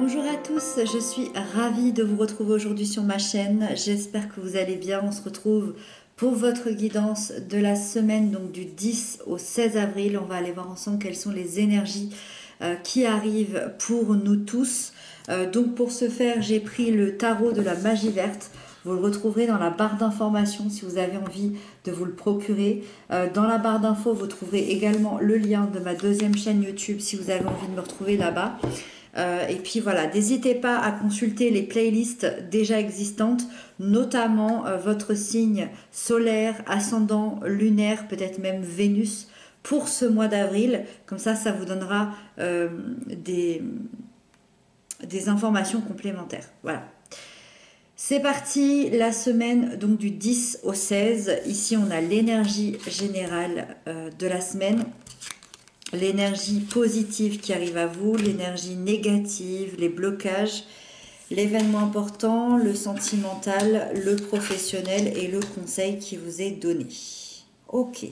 Bonjour à tous, je suis ravie de vous retrouver aujourd'hui sur ma chaîne. J'espère que vous allez bien. On se retrouve pour votre guidance de la semaine, donc du 10 au 16 avril. On va aller voir ensemble quelles sont les énergies qui arrivent pour nous tous. Donc pour ce faire, j'ai pris le tarot de la magie verte. Vous le retrouverez dans la barre d'informations si vous avez envie de vous le procurer. Dans la barre d'infos, vous trouverez également le lien de ma deuxième chaîne YouTube si vous avez envie de me retrouver là-bas. Et puis voilà, n'hésitez pas à consulter les playlists déjà existantes, notamment votre signe solaire, ascendant, lunaire, peut-être même Vénus pour ce mois d'avril. Comme ça vous donnera des informations complémentaires. Voilà. C'est parti, la semaine donc du 10 au 16. Ici, on a l'énergie générale de la semaine. L'énergie positive qui arrive à vous, l'énergie négative, les blocages, l'événement important, le sentimental, le professionnel et le conseil qui vous est donné. Ok.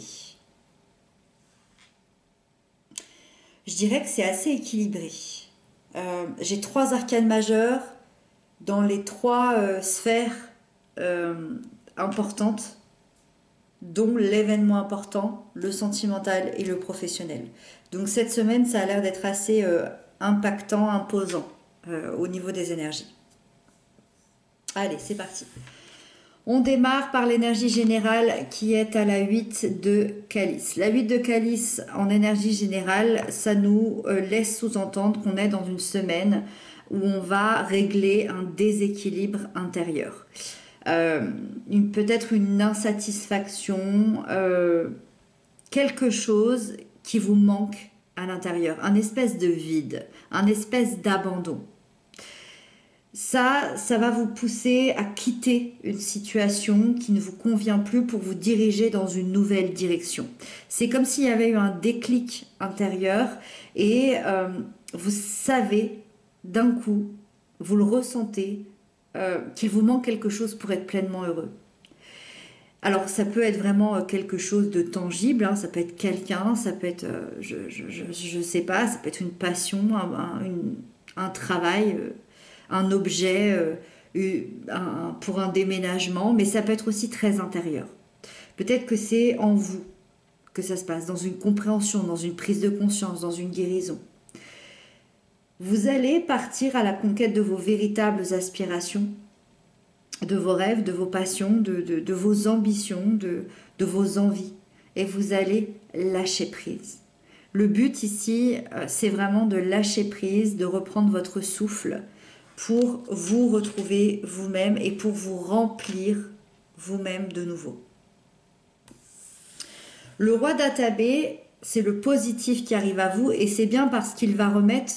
Je dirais que c'est assez équilibré. J'ai 3 arcanes majeures dans les 3 sphères importantes, dont l'événement important, le sentimental et le professionnel. Donc cette semaine, ça a l'air d'être assez impactant, imposant au niveau des énergies. Allez, c'est parti. On démarre par l'énergie générale qui est à la 8 de calice. La 8 de calice en énergie générale, ça nous laisse sous-entendre qu'on est dans une semaine où on va régler un déséquilibre intérieur. Peut-être une insatisfaction, quelque chose qui vous manque à l'intérieur, un espèce de vide, un espèce d'abandon. Ça va vous pousser à quitter une situation qui ne vous convient plus pour vous diriger dans une nouvelle direction. C'est comme s'il y avait eu un déclic intérieur et vous savez d'un coup, vous le ressentez, qu'il vous manque quelque chose pour être pleinement heureux. Alors ça peut être vraiment quelque chose de tangible, hein, ça peut être quelqu'un, ça peut être, je sais pas, ça peut être une passion, un travail, un objet, pour un déménagement, mais ça peut être aussi très intérieur. Peut-être que c'est en vous que ça se passe, dans une compréhension, dans une prise de conscience, dans une guérison. Vous allez partir à la conquête de vos véritables aspirations, de vos rêves, de vos passions, de vos ambitions, de vos envies. Et vous allez lâcher prise. Le but ici, c'est vraiment de lâcher prise, de reprendre votre souffle pour vous retrouver vous-même et pour vous remplir vous-même de nouveau. Le roi d'Atabé, c'est le positif qui arrive à vous et c'est bien parce qu'il va remettre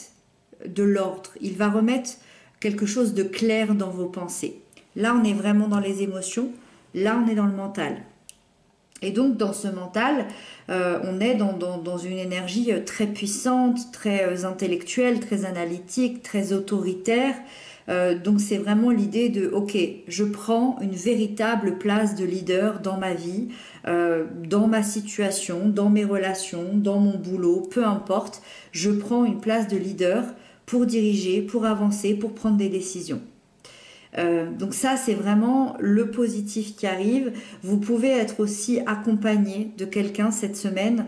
de l'ordre, il va remettre quelque chose de clair dans vos pensées. Là, on est vraiment dans les émotions, là, on est dans le mental. Et donc, dans ce mental, on est dans une énergie très puissante, très intellectuelle, très analytique, très autoritaire. Donc, c'est vraiment l'idée de, ok, je prends une véritable place de leader dans ma vie, dans ma situation, dans mes relations, dans mon boulot, peu importe. Je prends une place de leader pour diriger, pour avancer, pour prendre des décisions. Donc ça, c'est vraiment le positif qui arrive. Vous pouvez être aussi accompagné de quelqu'un cette semaine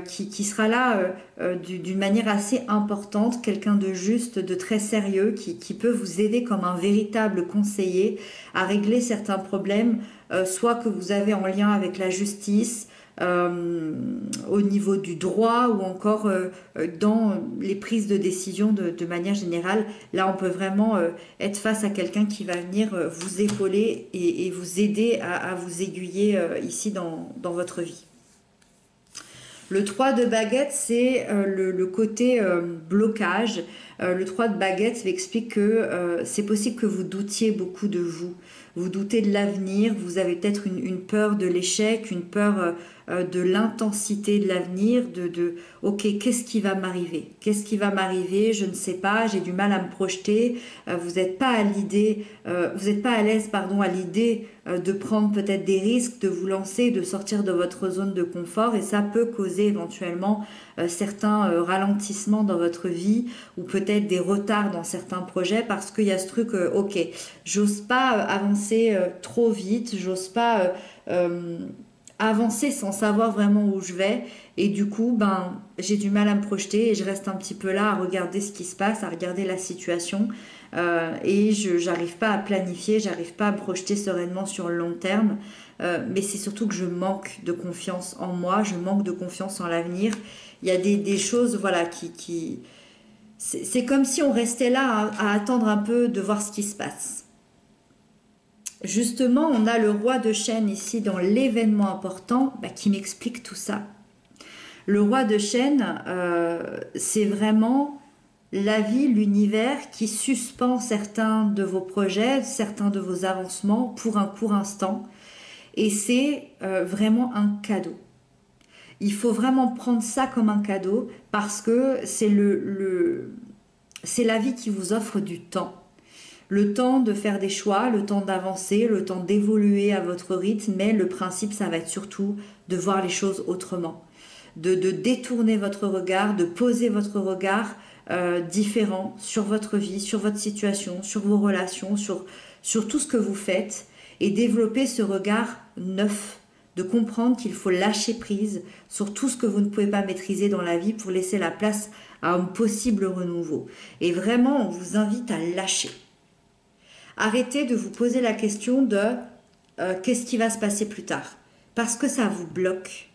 qui sera là d'une manière assez importante, quelqu'un de juste, de très sérieux, qui peut vous aider comme un véritable conseiller à régler certains problèmes, soit que vous avez en lien avec la justice, au niveau du droit ou encore dans les prises de décision de manière générale. Là, on peut vraiment être face à quelqu'un qui va venir vous épauler et vous aider à vous aiguiller ici dans votre vie. Le 3 de baguette, c'est le côté blocage. Le 3 de baguette explique que c'est possible que vous doutiez beaucoup de vous. vous doutez de l'avenir, vous avez peut-être une peur de l'échec, une peur de l'intensité de l'avenir, ok, qu'est-ce qui va m'arriver? Qu'est-ce qui va m'arriver? Je ne sais pas, j'ai du mal à me projeter. Vous n'êtes pas à l'idée, vous n'êtes pas à l'aise, pardon, à l'idée de prendre peut-être des risques, de vous lancer, de sortir de votre zone de confort, et ça peut causer éventuellement certains ralentissements dans votre vie ou peut-être des retards dans certains projets parce qu'il y a ce truc, ok, j'ose pas avancer trop vite, j'ose pas avancer sans savoir vraiment où je vais, et du coup ben j'ai du mal à me projeter et je reste un petit peu là à regarder ce qui se passe, à regarder la situation, et je j'arrive pas à planifier, j'arrive pas à me projeter sereinement sur le long terme, mais c'est surtout que je manque de confiance en moi, je manque de confiance en l'avenir. Il y a des choses, voilà, qui c'est comme si on restait là à attendre un peu de voir ce qui se passe. Justement, on a le roi de chêne ici dans l'événement important qui m'explique tout ça. Le roi de chêne, c'est vraiment la vie, l'univers qui suspend certains de vos projets, certains de vos avancements pour un court instant. Et c'est vraiment un cadeau. Il faut vraiment prendre ça comme un cadeau parce que c'est c'est la vie qui vous offre du temps. Le temps de faire des choix, le temps d'avancer, le temps d'évoluer à votre rythme, mais le principe, ça va être surtout de voir les choses autrement, de détourner votre regard, de poser votre regard différent sur votre vie, sur votre situation, sur vos relations, sur tout ce que vous faites, et développer ce regard neuf, de comprendre qu'il faut lâcher prise sur tout ce que vous ne pouvez pas maîtriser dans la vie pour laisser la place à un possible renouveau. Et vraiment, on vous invite à lâcher. Arrêtez de vous poser la question de qu'est-ce qui va se passer plus tard. Parce que ça vous bloque.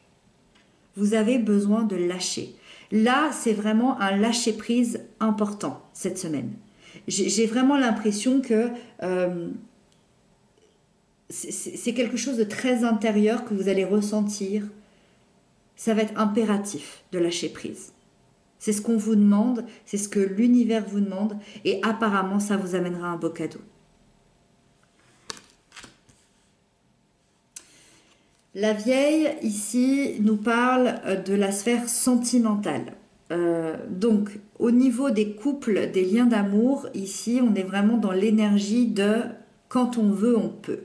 Vous avez besoin de lâcher. Là, c'est vraiment un lâcher-prise important cette semaine. J'ai vraiment l'impression que c'est quelque chose de très intérieur que vous allez ressentir. Ça va être impératif de lâcher prise. C'est ce qu'on vous demande, c'est ce que l'univers vous demande, et apparemment, ça vous amènera un beau cadeau. La vieille, ici, nous parle de la sphère sentimentale. Donc, au niveau des couples, des liens d'amour, ici, on est vraiment dans l'énergie de quand on veut, on peut.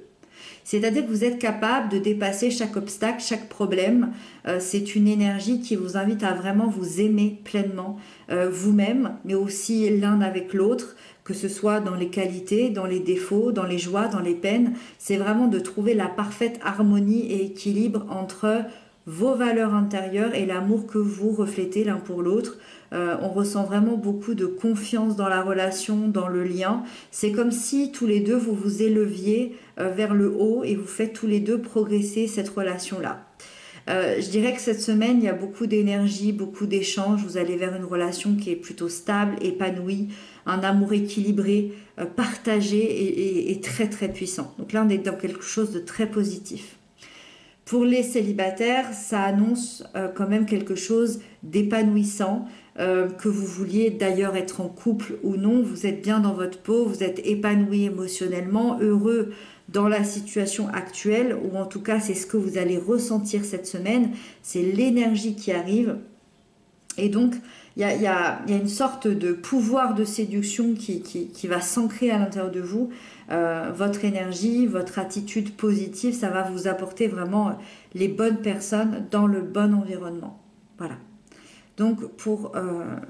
C'est-à-dire que vous êtes capable de dépasser chaque obstacle, chaque problème. C'est une énergie qui vous invite à vraiment vous aimer pleinement, vous-même, mais aussi l'un avec l'autre, que ce soit dans les qualités, dans les défauts, dans les joies, dans les peines. C'est vraiment de trouver la parfaite harmonie et équilibre entre vos valeurs intérieures et l'amour que vous reflétez l'un pour l'autre. On ressent vraiment beaucoup de confiance dans la relation, dans le lien. C'est comme si tous les deux vous vous éleviez vers le haut et vous faites tous les deux progresser cette relation-là. Je dirais que cette semaine, il y a beaucoup d'énergie, beaucoup d'échanges. Vous allez vers une relation qui est plutôt stable, épanouie, un amour équilibré, partagé et très très puissant. Donc là, on est dans quelque chose de très positif. Pour les célibataires, ça annonce quand même quelque chose d'épanouissant, que vous vouliez d'ailleurs être en couple ou non, vous êtes bien dans votre peau, vous êtes épanoui émotionnellement, heureux dans la situation actuelle, ou en tout cas c'est ce que vous allez ressentir cette semaine, c'est l'énergie qui arrive. Et donc il y a une sorte de pouvoir de séduction qui va s'ancrer à l'intérieur de vous. Votre énergie, votre attitude positive, ça va vous apporter vraiment les bonnes personnes dans le bon environnement. Voilà. Donc pour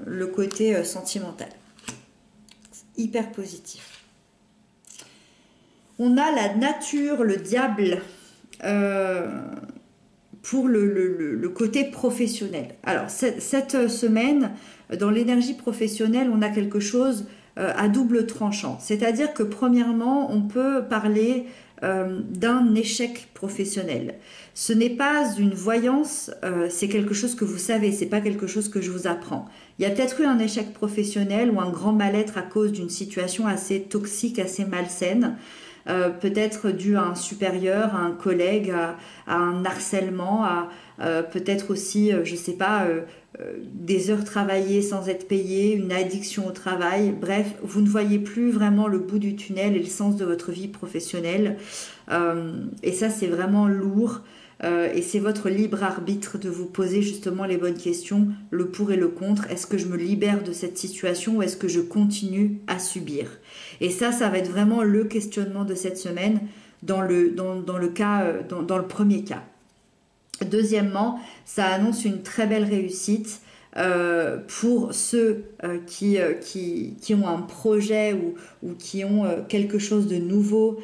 le côté sentimental, hyper positif. On a la nature, le diable, pour le côté professionnel. Alors cette semaine, dans l'énergie professionnelle, on a quelque chose à double tranchant. C'est-à-dire que premièrement, on peut parler d'un échec professionnel. Ce n'est pas une voyance, c'est quelque chose que vous savez, c'est pas quelque chose que je vous apprends. Il y a peut-être eu un échec professionnel ou un grand mal-être à cause d'une situation assez toxique, assez malsaine, peut-être dû à un supérieur, à un collègue, à un harcèlement, peut-être aussi, je sais pas, des heures travaillées sans être payées, une addiction au travail. Bref, vous ne voyez plus vraiment le bout du tunnel et le sens de votre vie professionnelle. Et ça, c'est vraiment lourd. Et c'est votre libre arbitre de vous poser justement les bonnes questions, le pour et le contre. Est-ce que je me libère de cette situation ou est-ce que je continue à subir? Et ça va être vraiment le questionnement de cette semaine dans le cas, dans le premier cas. Deuxièmement, ça annonce une très belle réussite pour ceux qui ont un projet ou qui ont quelque chose de nouveau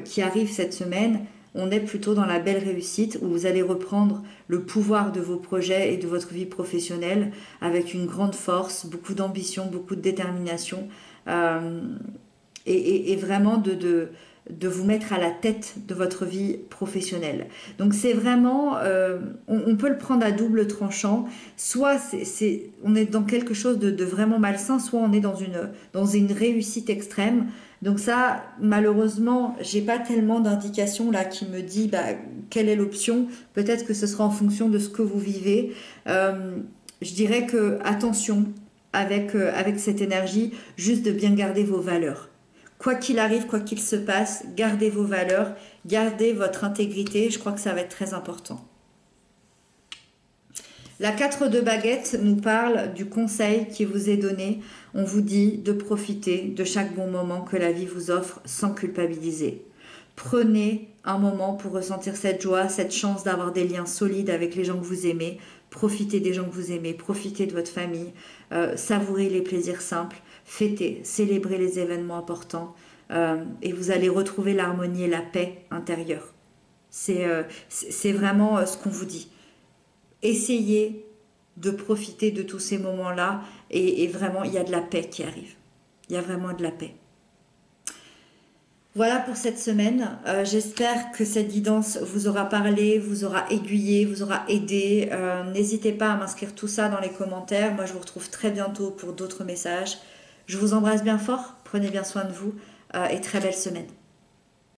qui arrive cette semaine. On est plutôt dans la belle réussite où vous allez reprendre le pouvoir de vos projets et de votre vie professionnelle avec une grande force, beaucoup d'ambition, beaucoup de détermination euh, et vraiment de vous mettre à la tête de votre vie professionnelle. Donc c'est vraiment, on peut le prendre à double tranchant, soit on est dans quelque chose de vraiment malsain, soit on est dans une réussite extrême. Donc ça, malheureusement, j'ai pas tellement d'indications là qui me dit quelle est l'option. Peut-être que ce sera en fonction de ce que vous vivez. Je dirais que attention avec cette énergie, juste de bien garder vos valeurs. Quoi qu'il arrive, quoi qu'il se passe, gardez vos valeurs, gardez votre intégrité. Je crois que ça va être très important. La 4 de baguette nous parle du conseil qui vous est donné. On vous dit de profiter de chaque bon moment que la vie vous offre sans culpabiliser. Prenez un moment pour ressentir cette joie, cette chance d'avoir des liens solides avec les gens que vous aimez. Profitez des gens que vous aimez, profitez de votre famille, savourez les plaisirs simples, fêtez, célébrez les événements importants et vous allez retrouver l'harmonie et la paix intérieure. C'est vraiment ce qu'on vous dit. Essayez de profiter de tous ces moments-là et vraiment, il y a de la paix qui arrive. Il y a vraiment de la paix. Voilà pour cette semaine. J'espère que cette guidance vous aura parlé, vous aura aiguillé, vous aura aidé. N'hésitez pas à m'inscrire tout ça dans les commentaires. Moi, je vous retrouve très bientôt pour d'autres messages. Je vous embrasse bien fort. Prenez bien soin de vous et très belle semaine.